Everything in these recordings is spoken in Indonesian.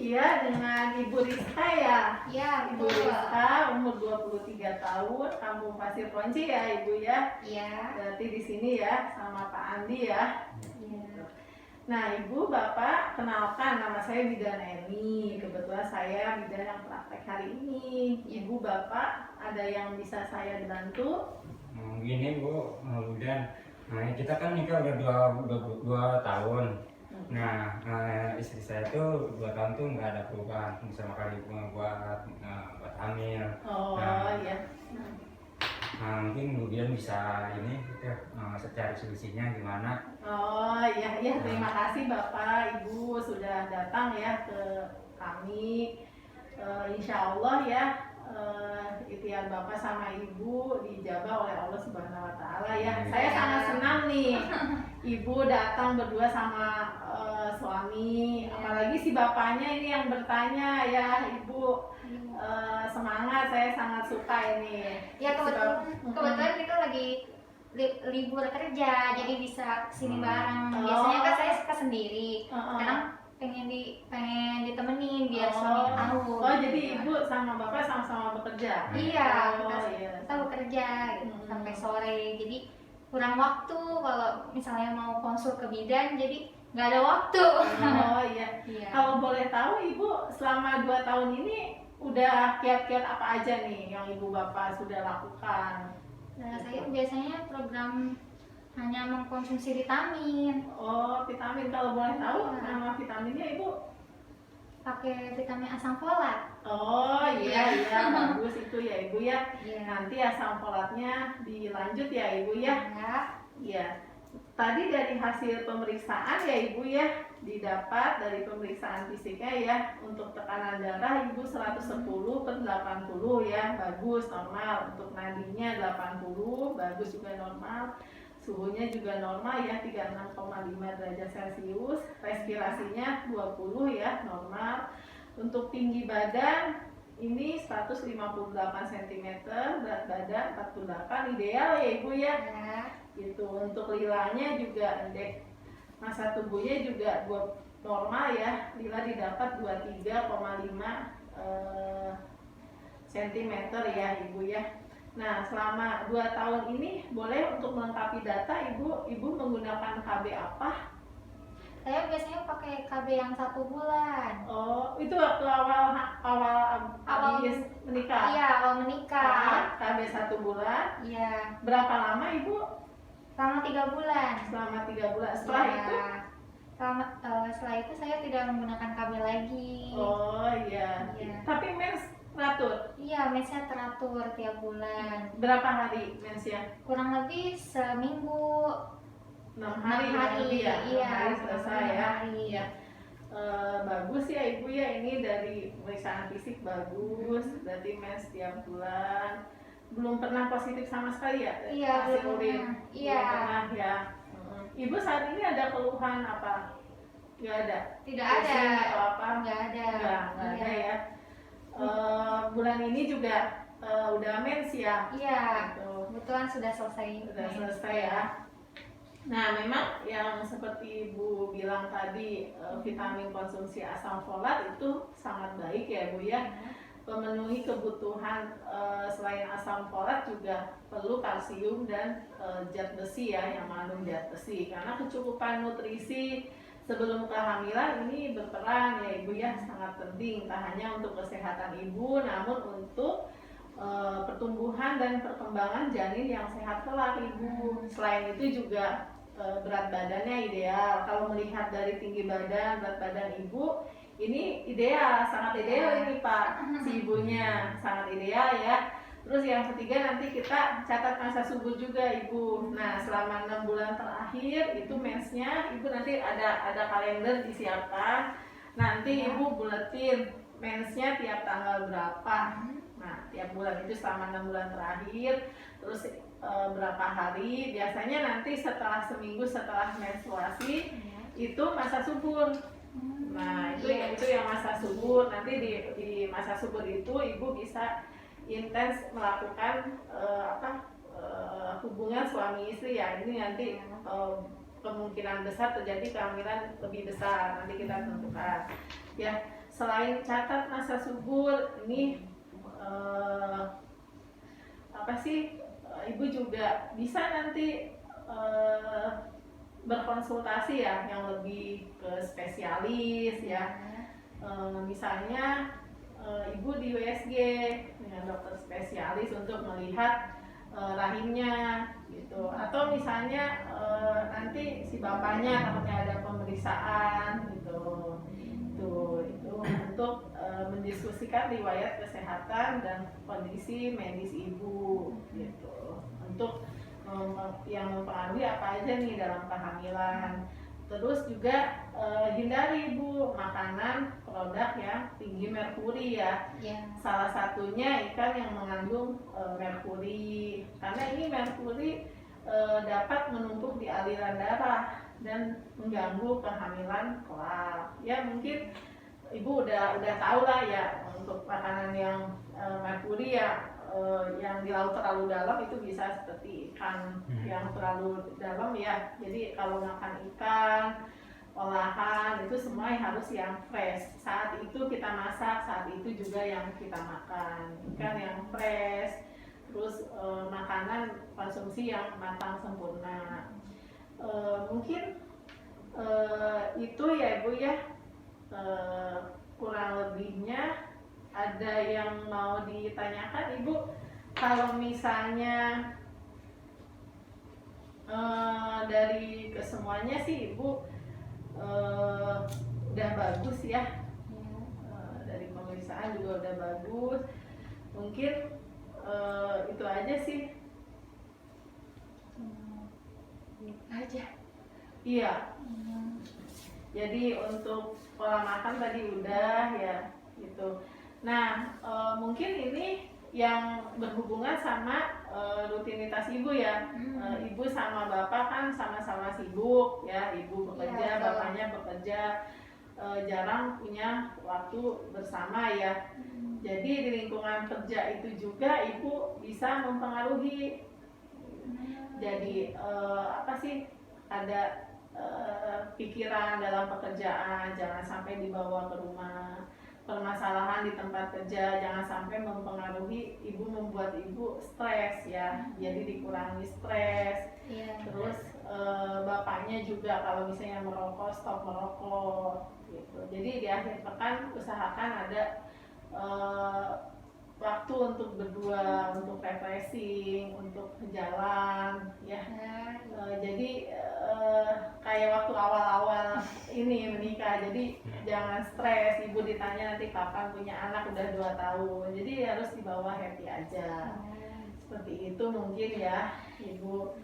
Iya, dengan Ibu Rizka ya. Iya, Ibu betul. Rizka, umur 23 tahun, kampung Pasir Kunci ya Ibu ya. Iya. Berarti di sini ya sama Pak Andi ya. Iya. Nah Ibu, Bapak, kenalkan nama saya Bidan Eni. Kebetulan saya bidan yang praktek hari ini. Ibu, Bapak, ada yang bisa saya bantu? Gini Bu, Bidan. Nah, kita kan nikah udah dua tahun. Nah, istri saya tuh 2 tahun tuh nggak ada perubahan sama kali buat hamil. Oh iya. Nah, mungkin Bu Bidan bisa ini cari solusinya gimana? Oh iya, terima kasih Bapak Ibu sudah datang ya ke kami. Insya Allah ya, ikhtiar Bapak sama Ibu dijabah oleh Allah Subhanahu Wa Taala ya. Saya sangat senang nih Ibu datang berdua sama suami, apalagi si bapaknya ini yang bertanya ya Ibu. Semangat, saya sangat suka ini. Ya kebetulan kita lagi libur kerja, jadi bisa kesini bareng. Biasanya kan saya suka sendiri, kadang pengen ditemenin biar suami tahu. Oh jadi Ibu sama Bapak sama-sama bekerja? Iya, iya. kita bekerja gitu, sampai sore, jadi kurang waktu kalau misalnya mau konsul ke bidan, jadi nggak ada waktu. Oh iya. Iya. Kalau boleh tahu Ibu selama 2 tahun ini udah kiat-kiat apa aja nih yang Ibu Bapak sudah lakukan? Nah, saya biasanya program hanya mengkonsumsi vitamin. Oh vitamin, kalau boleh tahu nama vitaminnya Ibu? Pakai vitamin asam folat. Oh iya bagus itu ya Ibu ya. Iya. Nanti asam folatnya dilanjut ya Ibu ya. Iya. Tadi dari hasil pemeriksaan ya Ibu ya, didapat dari pemeriksaan fisiknya ya, untuk tekanan darah Ibu 110/80 ya, bagus, normal. Untuk nadinya 80, bagus juga normal. Suhunya juga normal ya, 36,5 derajat Celcius. Respirasinya 20 ya, normal. Untuk tinggi badan ini 158 cm, berat badan 48, ideal ya Ibu ya. Gitu. Untuk lilanya juga indeks massa tubuhnya juga normal ya. Lila didapat 23,5 cm ya Ibu ya. Nah selama 2 tahun ini boleh untuk melengkapi data Ibu menggunakan KB apa? Saya biasanya pakai KB yang 1 bulan. Oh itu waktu awal habis menikah? Iya, awal menikah. KB 1 bulan. Iya. Berapa lama Ibu? Selama 3 bulan. Selama 3 bulan. Setelah itu? Setelah itu saya tidak menggunakan KB lagi. Oh iya. Tapi mens teratur? Iya, mensnya teratur tiap bulan. Berapa hari mensnya? Kurang lebih seminggu. 6 hari ya? Iya, 6 hari selesai ya? Iya. Bagus ya Ibu ya, ini dari pemeriksaan fisik bagus. Berarti mens tiap bulan. Belum pernah positif sama sekali ya? Iya, hasil urin? Iya. Belum pernah ya? Ibu saat ini ada keluhan apa? Nggak ada? Tidak ada. Atau apa? Nggak ada. Nggak ada ya? Bulan ini juga udah mens ya? Iya. Gitu. Kebetulan sudah selesai. Sudah selesai ya. Nah memang yang seperti Ibu bilang tadi, vitamin konsumsi asam folat itu sangat baik ya Bu ya. Memenuhi kebutuhan selain asam folat juga perlu kalsium dan zat besi ya, yang mengandung zat besi, karena kecukupan nutrisi sebelum kehamilan ini berperan ya Ibu ya, sangat penting, tak hanya untuk kesehatan Ibu namun untuk pertumbuhan dan perkembangan janin yang sehat kelak Ibu. Selain itu juga berat badannya ideal. Kalau melihat dari tinggi badan, berat badan Ibu ini ideal, sangat ideal ini Pak, si ibunya sangat ideal ya. Terus yang ketiga nanti kita catat masa subur juga Ibu. Nah selama 6 bulan terakhir itu mensnya Ibu nanti ada kalender disiapkan. Nanti Ibu buletin mensnya tiap tanggal berapa. Nah tiap bulan itu selama 6 bulan terakhir. Terus berapa hari. Biasanya nanti setelah seminggu setelah menstruasi itu masa subur. Nah itu yang masa subur. Nanti di masa subur itu Ibu bisa intens melakukan hubungan suami istri ya. Ini nanti kemungkinan besar terjadi kehamilan lebih besar, nanti kita tentukan ya. selain catat masa subur ini apa sih, ibu juga bisa nanti berkonsultasi ya yang lebih ke spesialis ya. Misalnya ibu di USG dengan dokter spesialis untuk melihat rahimnya gitu, atau misalnya nanti si bapaknya takutnya ada pemeriksaan gitu, itu untuk mendiskusikan riwayat kesehatan dan kondisi medis ibu gitu, untuk yang mempengaruhi apa aja nih dalam kehamilan. Terus juga hindari ibu makanan produk yang tinggi merkuri ya. Salah satunya ikan yang mengandung merkuri, karena ini merkuri dapat menumpuk di aliran darah dan mengganggu kehamilan kelak. Ya mungkin ibu udah tahu lah ya, untuk makanan yang merkuri ya, yang di laut terlalu dalam itu bisa seperti ikan yang terlalu dalam ya. Jadi kalau makan ikan olahan itu semua harus yang fresh. Saat itu kita masak, saat itu juga yang kita makan. Ikan yang fresh, terus makanan konsumsi yang matang sempurna. Mungkin itu ya ibu ya, kurang lebihnya. Ada yang mau ditanyakan ibu? Kalau misalnya dari kesemuanya sih ibu udah bagus ya. Dari pemeriksaan juga udah bagus. Mungkin itu aja sih. Aja. Iya. Jadi untuk pola makan tadi udah ya gitu. Nah, mungkin ini yang berhubungan sama rutinitas ibu ya. Ibu sama bapak kan sama-sama sibuk ya. Ibu bekerja, bapaknya bekerja, jarang punya waktu bersama ya. Jadi di lingkungan kerja itu juga ibu bisa mempengaruhi. Jadi apa sih, ada pikiran dalam pekerjaan jangan sampai dibawa ke rumah. Permasalahan di tempat kerja jangan sampai mempengaruhi ibu, membuat ibu stres ya. Jadi dikurangi stres. Terus bapaknya juga kalau misalnya merokok, stop merokok gitu. Jadi di akhir pekan usahakan ada waktu untuk berdua, untuk refreshing, untuk jalan ya. Jadi kayak waktu awal-awal ini menikah, jadi jangan stres. Ibu ditanya nanti kapan punya anak, udah 2 tahun, jadi harus dibawa happy aja. Seperti itu mungkin ya ibu.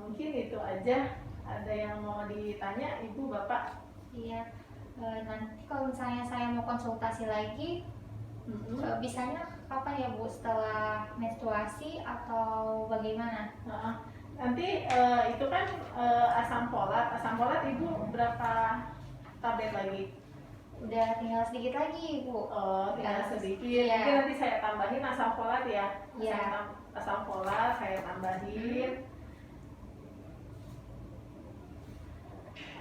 Mungkin itu aja. Ada yang mau ditanya ibu, bapak? Iya. Nanti kalau misalnya saya mau konsultasi lagi, bisanya kapan ya Bu? Setelah menstruasi atau bagaimana? Nanti itu kan asam folat ibu berapa tablet lagi? Udah tinggal sedikit lagi Bu. Tinggal sedikit. Iya. Mungkin nanti saya tambahin asam folat ya. Iya. Asam folat saya tambahin.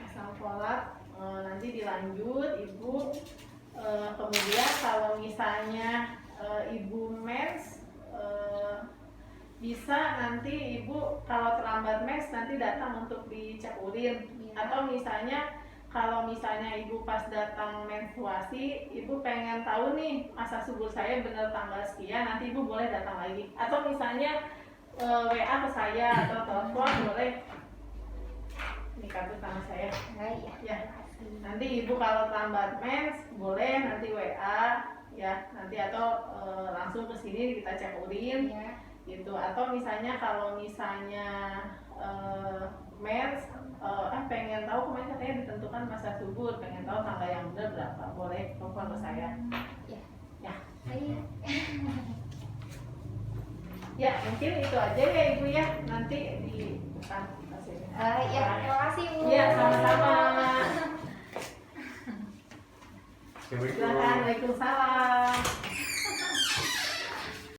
Asam folat nanti dilanjut ibu. Kemudian kalau misalnya ibu mens, bisa nanti ibu kalau terlambat mens nanti datang untuk dicek urin. Atau misalnya kalau misalnya ibu pas datang menstruasi, ibu pengen tahu nih masa subur saya benar tanggal sekian, nanti ibu boleh datang lagi. Atau misalnya WA ke saya atau telepon boleh. Ini kartu tangan saya. Ya. Nanti ibu kalau terlambat mens boleh nanti WA ya, nanti atau langsung ke sini kita cek urin gitu. Atau misalnya kalau misalnya mens pengen tahu kemarin katanya ditentukan masa subur, pengen tahu tanggal yang benar berapa, boleh telepon ke saya. Ya. Ya mungkin itu aja ya ibu ya, nanti di Ya, terima kasih Bu. Ya, sama-sama. Assalamualaikum. Silakan, Waalaikumsalam.